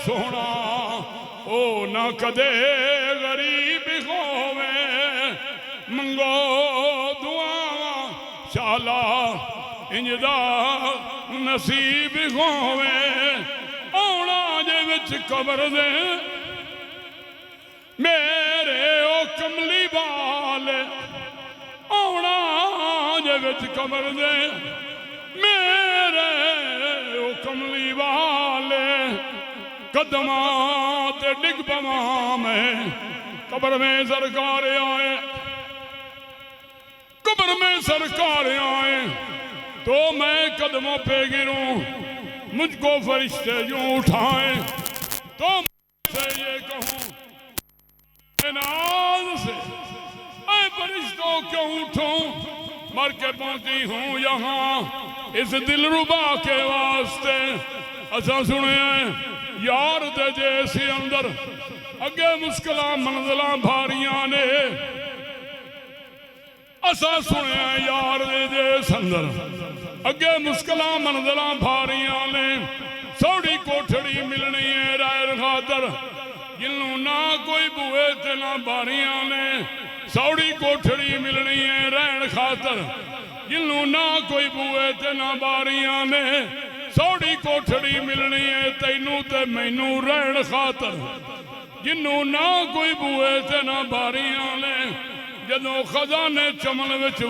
सोना ओ ना कदे गरीब होवे मंगो दुआ शाला इंजदा नसीब होवे आना जे विच कबर दे मेरे ओ कमली बाल आना जे विच कबर दे मेरे ओ कमली बाल कदमा ते डिग पवा मैं कब्र में सरकार आए कब्र में सरकार आए तो मैं कदमों पे गिरूं मुझको फरिश्ते यूं उठाए तो से ये कहूं नाज से ऐ फरिश्तों क्यों उठूं मर के पहुंची हूं यहाँ इस दिलरुबा के वास्ते असा सुने यार दे जैसे अंदर अगे मुश्किल मंजिल भारियां ने असा सुने यार दे जैसे अंदर अगे मुश्किल मंजिल भारियां ने सौड़ी कोठड़ी मिलनी है रायर खातर जिन्हों ना कोई बुए ते ना बारियां ने सौड़ी कोठड़ी मिलनी है रहन खातर जिन्हों ना कोई बुए ते ना बारियां ने सौड़ी कोठड़ी मिलनी है तैनू ते मैनू रहन खातर जिन्हों ना कोई बुए ते ना बारियां ने जदों खजाने चमन विच